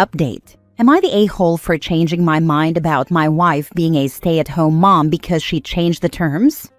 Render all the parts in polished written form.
Update. Am I the a-hole for changing my mind about my wife being a stay-at-home mom because she changed the terms?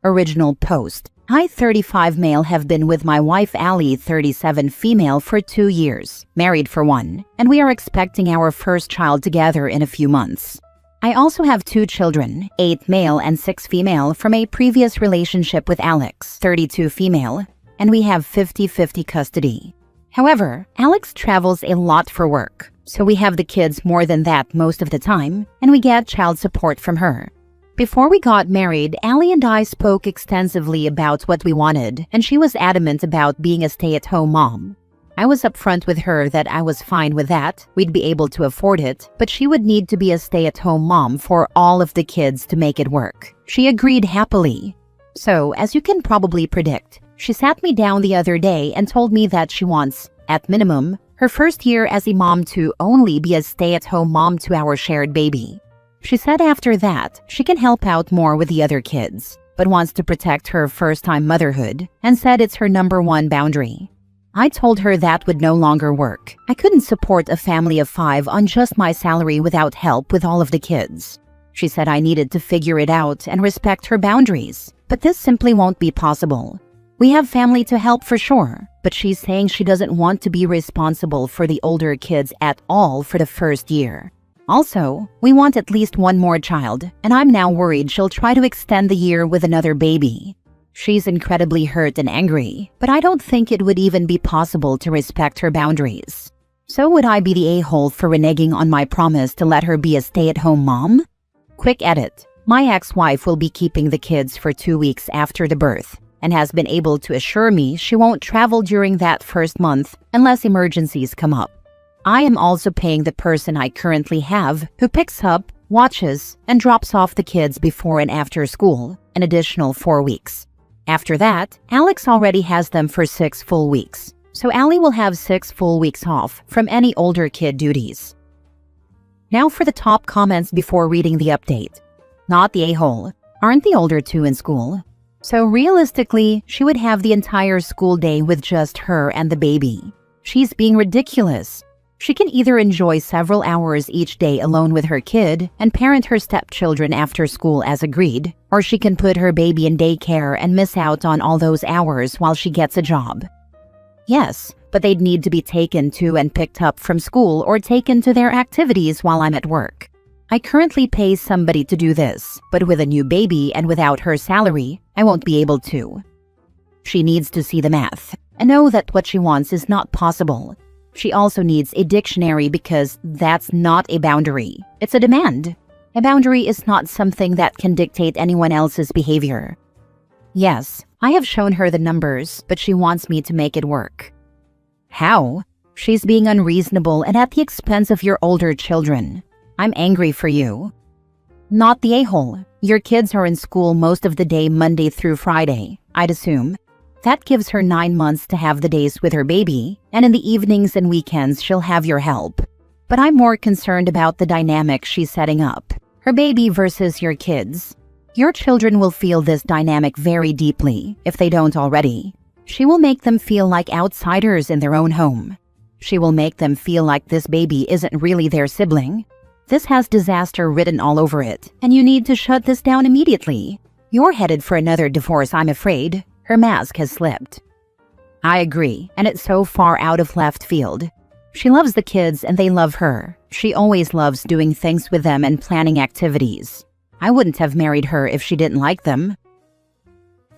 Original post. I, 35 male, have been with my wife Ali, 37 female, for 2 years, married for 1, and we are expecting our first child together in a few months. I also have 2 children, 8 male and 6 female, from a previous relationship with Alex, 32 female, and we have 50-50 custody. However, Alex travels a lot for work, so we have the kids more than that most of the time, and we get child support from her. Before we got married, Ali and I spoke extensively about what we wanted, and she was adamant about being a stay-at-home mom. I was upfront with her that I was fine with that, we'd be able to afford it, but she would need to be a stay-at-home mom for all of the kids to make it work. She agreed happily. So, as you can probably predict, she sat me down the other day and told me that she wants, at minimum, her first year as a mom to only be a stay-at-home mom to our shared baby. She said after that, she can help out more with the other kids, but wants to protect her first-time motherhood, and said it's her #1 boundary. I told her that would no longer work. I couldn't support a family of 5 on just my salary without help with all of the kids. She said I needed to figure it out and respect her boundaries, but this simply won't be possible. We have family to help for sure, but she's saying she doesn't want to be responsible for the older kids at all for the first year. Also, we want at least 1 more child, and I'm now worried she'll try to extend the year with another baby. She's incredibly hurt and angry, but I don't think it would even be possible to respect her boundaries. So would I be the a-hole for reneging on my promise to let her be a stay-at-home mom? Quick edit. My ex-wife will be keeping the kids for 2 weeks after the birth, and has been able to assure me she won't travel during that first month unless emergencies come up. I am also paying the person I currently have, who picks up, watches, and drops off the kids before and after school, an additional 4 weeks. After that, Alex already has them for 6 full weeks, so Ali will have 6 full weeks off from any older kid duties. Now for the top comments before reading the update. Not the a-hole. Aren't the older 2 in school? So realistically, she would have the entire school day with just her and the baby. She's being ridiculous. She can either enjoy several hours each day alone with her kid and parent her stepchildren after school as agreed, or she can put her baby in daycare and miss out on all those hours while she gets a job. Yes, but they'd need to be taken to and picked up from school or taken to their activities while I'm at work. I currently pay somebody to do this, but with a new baby and without her salary, I won't be able to. She needs to see the math and know that what she wants is not possible. She also needs a dictionary because that's not a boundary. It's a demand. A boundary is not something that can dictate anyone else's behavior. Yes, I have shown her the numbers, but she wants me to make it work. How? She's being unreasonable and at the expense of your older children. I'm angry for you. Not the a-hole. Your kids are in school most of the day Monday through Friday, I'd assume. That gives her 9 months to have the days with her baby, and in the evenings and weekends she'll have your help. But I'm more concerned about the dynamic she's setting up. Her baby versus your kids. Your children will feel this dynamic very deeply, if they don't already. She will make them feel like outsiders in their own home. She will make them feel like this baby isn't really their sibling. This has disaster written all over it, and you need to shut this down immediately. You're headed for another divorce, I'm afraid. Her mask has slipped. I agree, and it's so far out of left field. She loves the kids and they love her. She always loves doing things with them and planning activities. I wouldn't have married her if she didn't like them.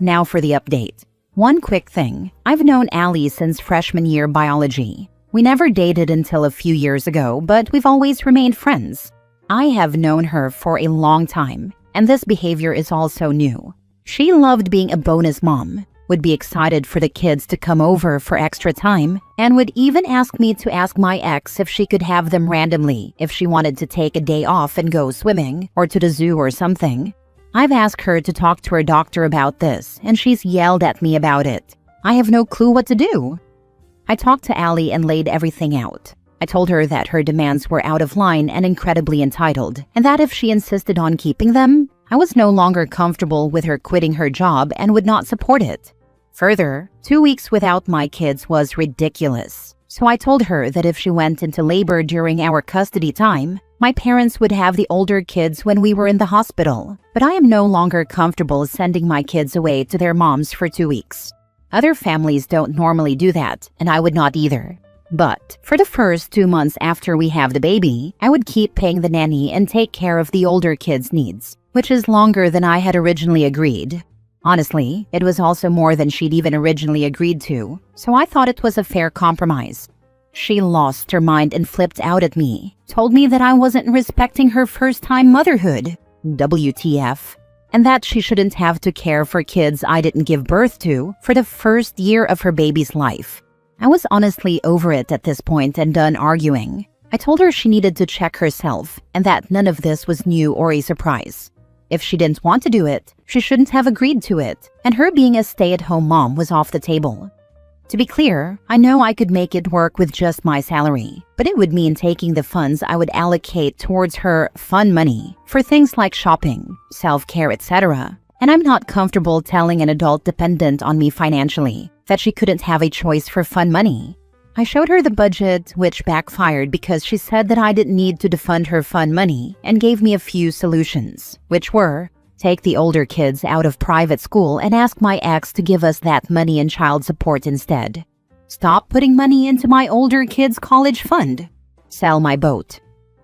Now for the update. One quick thing. I've known Ali since freshman year biology. We never dated until a few years ago, but we've always remained friends. I have known her for a long time, and this behavior is also new. She loved being a bonus mom, would be excited for the kids to come over for extra time, and would even ask me to ask my ex if she could have them randomly if she wanted to take a day off and go swimming or to the zoo or something. I've asked her to talk to her doctor about this, and she's yelled at me about it. I have no clue what to do. I talked to Ali and laid everything out. I told her that her demands were out of line and incredibly entitled, and that if she insisted on keeping them, I was no longer comfortable with her quitting her job and would not support it. Further, 2 weeks without my kids was ridiculous, So I told her that if she went into labor during our custody time, my parents would have the older kids when we were in the hospital. But I am no longer comfortable sending my kids away to their moms for 2 weeks. Other families don't normally do that, and I would not either. But for the first 2 months after we have the baby, I would keep paying the nanny and take care of the older kids' needs, which is longer than I had originally agreed. Honestly, it was also more than she'd even originally agreed to, so I thought it was a fair compromise. She lost her mind and flipped out at me, told me that I wasn't respecting her first-time motherhood, WTF, and that she shouldn't have to care for kids I didn't give birth to for the first year of her baby's life. I was honestly over it at this point and done arguing. I told her she needed to check herself and that none of this was new or a surprise. If she didn't want to do it, she shouldn't have agreed to it, and her being a stay-at-home mom was off the table. To be clear, I know I could make it work with just my salary, but it would mean taking the funds I would allocate towards her fun money for things like shopping, self-care, etc. And I'm not comfortable telling an adult dependent on me financially that she couldn't have a choice for fun money. I showed her the budget, which backfired because she said that I didn't need to defund her fun money and gave me a few solutions, which were: take the older kids out of private school and ask my ex to give us that money in child support instead. Stop putting money into my older kids' college fund. Sell my boat.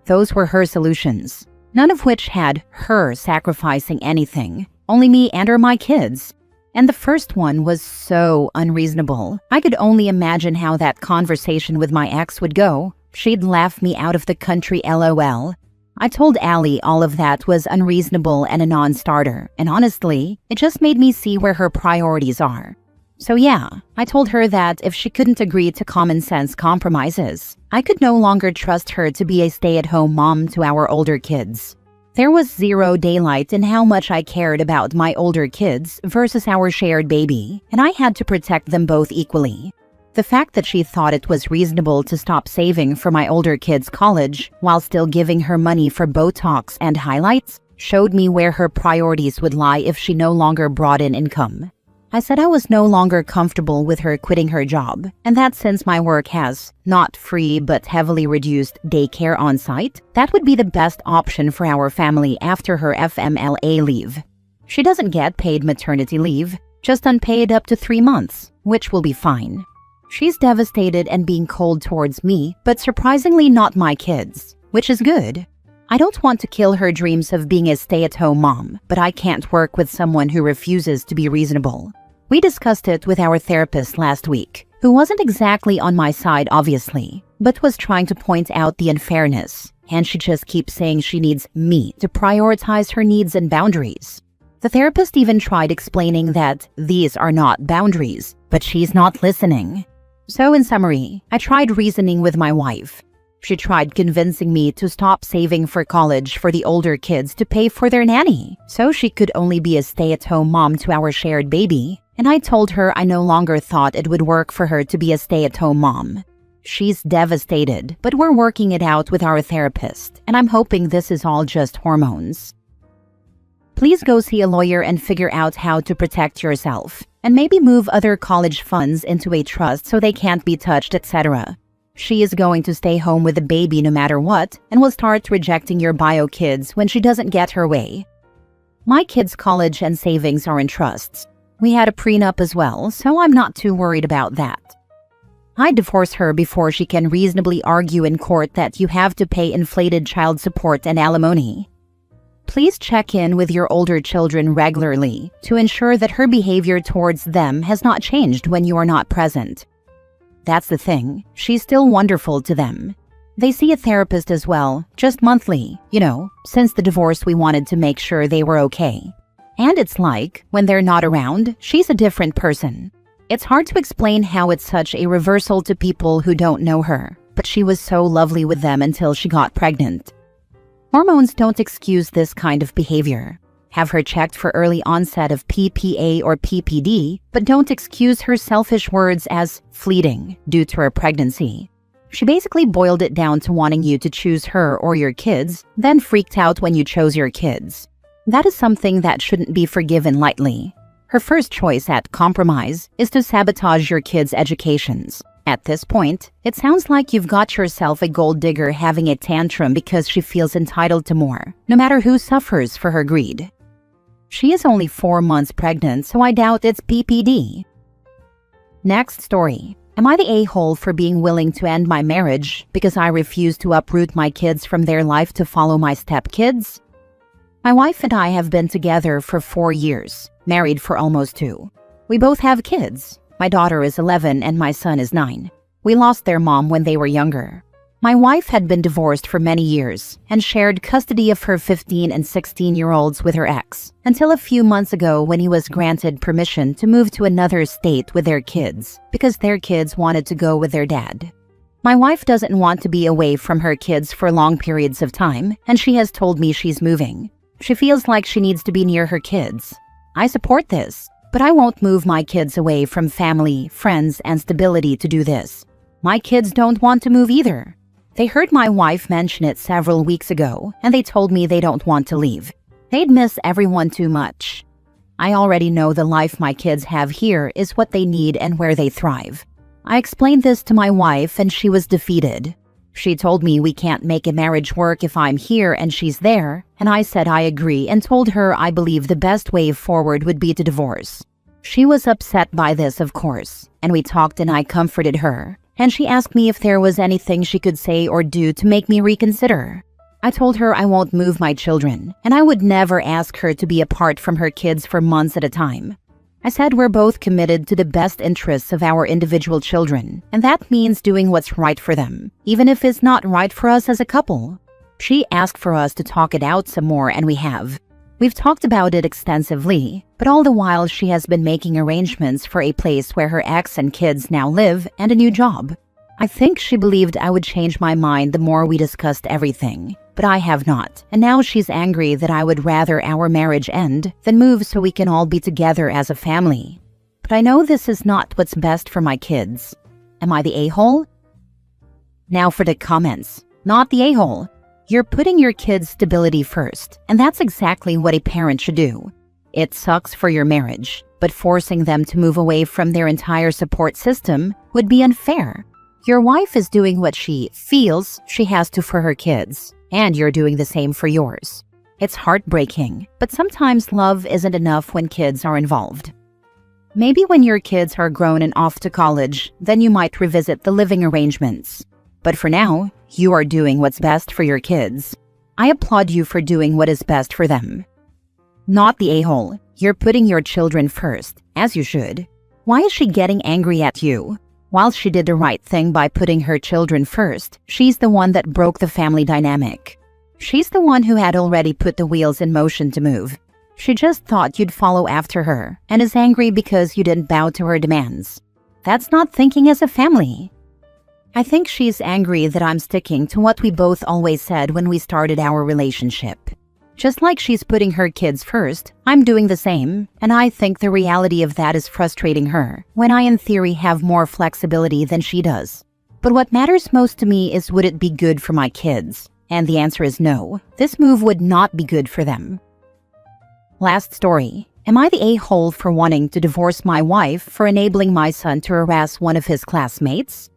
Those were her solutions, none of which had her sacrificing anything, only me and or my kids. And the first one was so unreasonable. I could only imagine how that conversation with my ex would go. She'd laugh me out of the country, LOL. I told Allie all of that was unreasonable and a non-starter, and honestly, it just made me see where her priorities are. So yeah, I told her that if she couldn't agree to common sense compromises, I could no longer trust her to be a stay-at-home mom to our older kids. There was zero daylight in how much I cared about my older kids versus our shared baby, and I had to protect them both equally. The fact that she thought it was reasonable to stop saving for my older kids' college while still giving her money for Botox and highlights showed me where her priorities would lie if she no longer brought in income. I said I was no longer comfortable with her quitting her job, and that since my work has not free but heavily reduced daycare on site, that would be the best option for our family after her FMLA leave. She doesn't get paid maternity leave, just unpaid up to 3 months, which will be fine. She's devastated and being cold towards me, but surprisingly not my kids, which is good. I don't want to kill her dreams of being a stay-at-home mom, but I can't work with someone who refuses to be reasonable. We discussed it with our therapist last week, who wasn't exactly on my side obviously, but was trying to point out the unfairness, and she just keeps saying she needs me to prioritize her needs and boundaries. The therapist even tried explaining that these are not boundaries, but she's not listening. So in summary, I tried reasoning with my wife. She tried convincing me to stop saving for college for the older kids to pay for their nanny, so she could only be a stay-at-home mom to our shared baby, and I told her I no longer thought it would work for her to be a stay-at-home mom. She's devastated, but we're working it out with our therapist, and I'm hoping this is all just hormones. Please go see a lawyer and figure out how to protect yourself, and maybe move other college funds into a trust so they can't be touched, etc. She is going to stay home with the baby no matter what, and will start rejecting your bio kids when she doesn't get her way. My kids' college and savings are in trusts. We had a prenup as well, so I'm not too worried about that. I'd divorce her before she can reasonably argue in court that you have to pay inflated child support and alimony. Please check in with your older children regularly to ensure that her behavior towards them has not changed when you are not present. That's the thing, she's still wonderful to them. They see a therapist as well, just monthly, since the divorce we wanted to make sure they were okay. And it's like, when they're not around, she's a different person. It's hard to explain how it's such a reversal to people who don't know her, but she was so lovely with them until she got pregnant. Hormones don't excuse this kind of behavior. Have her checked for early onset of PPA or PPD, but don't excuse her selfish words as fleeting due to her pregnancy. She basically boiled it down to wanting you to choose her or your kids, then freaked out when you chose your kids. That is something that shouldn't be forgiven lightly. Her first choice at compromise is to sabotage your kids' educations, At this point, it sounds like you've got yourself a gold digger having a tantrum because she feels entitled to more, no matter who suffers for her greed. She is only 4 months pregnant, so I doubt it's PPD. Next story. Am I the a-hole for being willing to end my marriage because I refuse to uproot my kids from their life to follow my stepkids? My wife and I have been together for 4 years, married for almost 2. We both have kids. My daughter is 11 and my son is 9. We lost their mom when they were younger. My wife had been divorced for many years and shared custody of her 15 and 16-year-olds with her ex, until a few months ago when he was granted permission to move to another state with their kids because their kids wanted to go with their dad. My wife doesn't want to be away from her kids for long periods of time, and she has told me she's moving. She feels like she needs to be near her kids. I support this, but I won't move my kids away from family, friends, and stability to do this. My kids don't want to move either. They heard my wife mention it several weeks ago, and they told me they don't want to leave. They'd miss everyone too much. I already know the life my kids have here is what they need and where they thrive. I explained this to my wife, and she was defeated. She told me we can't make a marriage work if I'm here and she's there, and I said I agree and told her I believe the best way forward would be to divorce. She was upset by this, of course, and we talked and I comforted her. And she asked me if there was anything she could say or do to make me reconsider. I told her I won't move my children, and I would never ask her to be apart from her kids for months at a time. I said we're both committed to the best interests of our individual children, and that means doing what's right for them, even if it's not right for us as a couple. She asked for us to talk it out some more, and we have. We've talked about it extensively, but all the while she has been making arrangements for a place where her ex and kids now live and a new job. I think she believed I would change my mind the more we discussed everything, but I have not, and now she's angry that I would rather our marriage end than move so we can all be together as a family. But I know this is not what's best for my kids. Am I the a-hole? Now for the comments. Not the a-hole. You're putting your kids' stability first, and that's exactly what a parent should do. It sucks for your marriage, but forcing them to move away from their entire support system would be unfair. Your wife is doing what she feels she has to for her kids, and you're doing the same for yours. It's heartbreaking, but sometimes love isn't enough when kids are involved. Maybe when your kids are grown and off to college, then you might revisit the living arrangements. But for now, you are doing what's best for your kids. I applaud you for doing what is best for them. Not the a-hole. You're putting your children first, as you should. Why is she getting angry at you? While she did the right thing by putting her children first, she's the one that broke the family dynamic. She's the one who had already put the wheels in motion to move. She just thought you'd follow after her and is angry because you didn't bow to her demands. That's not thinking as a family. I think she's angry that I'm sticking to what we both always said when we started our relationship. Just like she's putting her kids first, I'm doing the same, and I think the reality of that is frustrating her, when I in theory have more flexibility than she does. But what matters most to me is, would it be good for my kids? And the answer is no. This move would not be good for them. Last story. Am I the a-hole for wanting to divorce my wife for enabling my son to harass one of his classmates?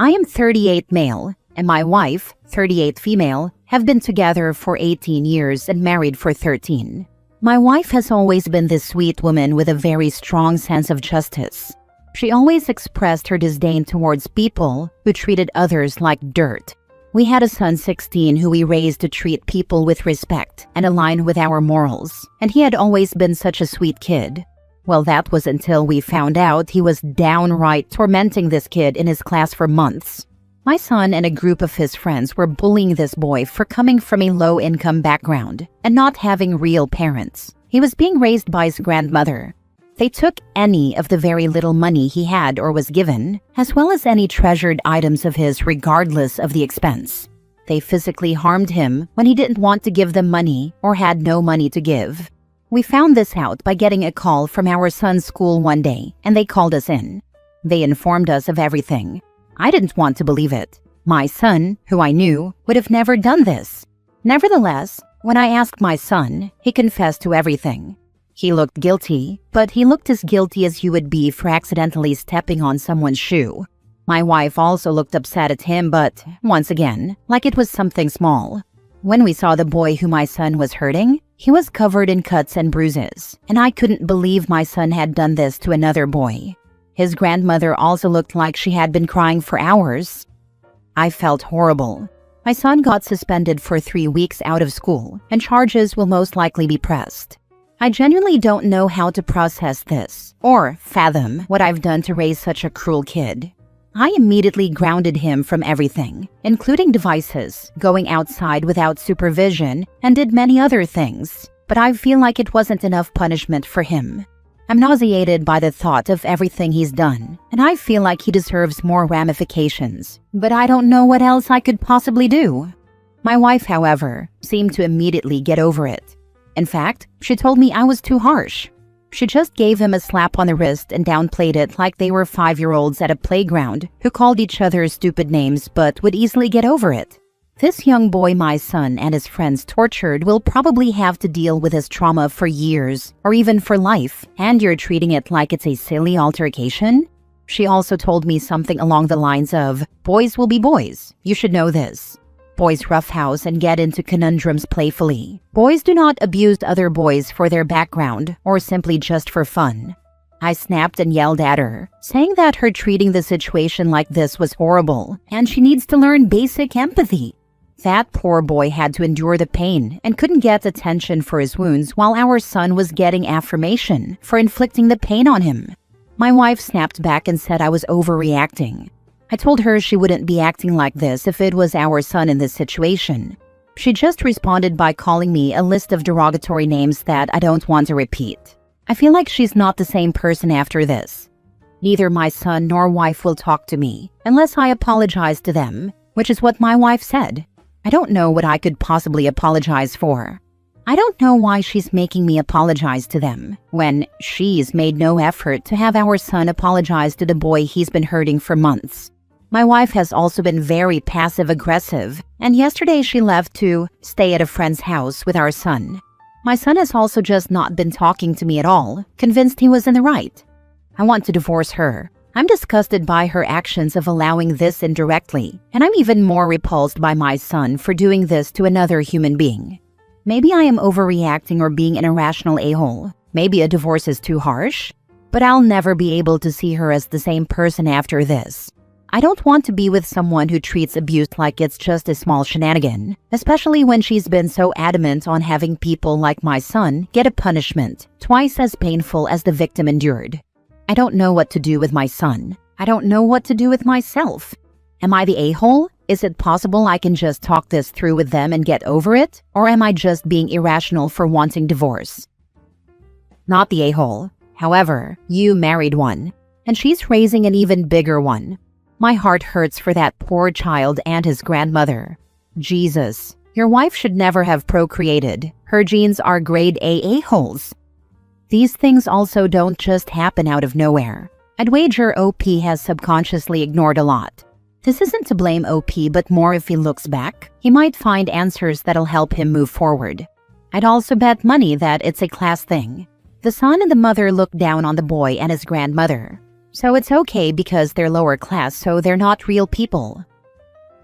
I am 38 male, and my wife, 38 female, have been together for 18 years and married for 13. My wife has always been this sweet woman with a very strong sense of justice. She always expressed her disdain towards people who treated others like dirt. We had a son 16 who we raised to treat people with respect and align with our morals, and he had always been such a sweet kid. Well, that was until we found out he was downright tormenting this kid in his class for months. My son and a group of his friends were bullying this boy for coming from a low-income background and not having real parents. He was being raised by his grandmother. They took any of the very little money he had or was given, as well as any treasured items of his regardless of the expense. They physically harmed him when he didn't want to give them money or had no money to give. We found this out by getting a call from our son's school one day, and they called us in. They informed us of everything. I didn't want to believe it. My son, who I knew, would have never done this. Nevertheless, when I asked my son, he confessed to everything. He looked guilty, but he looked as guilty as you would be for accidentally stepping on someone's shoe. My wife also looked upset at him, but once again, like it was something small. When we saw the boy who my son was hurting, he was covered in cuts and bruises, and I couldn't believe my son had done this to another boy. His grandmother also looked like she had been crying for hours. I felt horrible. My son got suspended for 3 weeks out of school, and charges will most likely be pressed. I genuinely don't know how to process this, or fathom what I've done to raise such a cruel kid. I immediately grounded him from everything, including devices, going outside without supervision, and did many other things, but I feel like it wasn't enough punishment for him. I'm nauseated by the thought of everything he's done, and I feel like he deserves more ramifications, but I don't know what else I could possibly do. My wife, however, seemed to immediately get over it. In fact, she told me I was too harsh. She just gave him a slap on the wrist and downplayed it like they were 5-year-olds at a playground who called each other stupid names but would easily get over it. This young boy my son and his friends tortured will probably have to deal with his trauma for years or even for life, and you're treating it like it's a silly altercation? She also told me something along the lines of, "Boys will be boys. You should know this. Boys roughhouse and get into conundrums playfully. Boys do not abuse other boys for their background or simply just for fun." I snapped and yelled at her, saying that her treating the situation like this was horrible and she needs to learn basic empathy. That poor boy had to endure the pain and couldn't get attention for his wounds while our son was getting affirmation for inflicting the pain on him. My wife snapped back and said I was overreacting. I told her she wouldn't be acting like this if it was our son in this situation. She just responded by calling me a list of derogatory names that I don't want to repeat. I feel like she's not the same person after this. Neither my son nor wife will talk to me unless I apologize to them, which is what my wife said. I don't know what I could possibly apologize for. I don't know why she's making me apologize to them when she's made no effort to have our son apologize to the boy he's been hurting for months. My wife has also been very passive-aggressive, and yesterday she left to stay at a friend's house with our son. My son has also just not been talking to me at all, convinced he was in the right. I want to divorce her. I'm disgusted by her actions of allowing this indirectly, and I'm even more repulsed by my son for doing this to another human being. Maybe I am overreacting or being an irrational a-hole. Maybe a divorce is too harsh, but I'll never be able to see her as the same person after this. I don't want to be with someone who treats abuse like it's just a small shenanigan, especially when she's been so adamant on having people like my son get a punishment twice as painful as the victim endured. I don't know what to do with my son. I don't know what to do with myself. Am I the a-hole? Is it possible I can just talk this through with them and get over it? Or am I just being irrational for wanting divorce? Not the a-hole. However, you married one, and she's raising an even bigger one. My heart hurts for that poor child and his grandmother. Jesus, your wife should never have procreated. Her genes are grade A a-holes. These things also don't just happen out of nowhere. I'd wager OP has subconsciously ignored a lot. This isn't to blame OP, but more if he looks back, he might find answers that'll help him move forward. I'd also bet money that it's a class thing. The son and the mother look down on the boy and his grandmother. So it's okay because they're lower class, so they're not real people.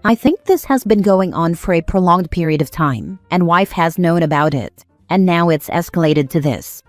I think this has been going on for a prolonged period of time, and wife has known about it, and now it's escalated to this.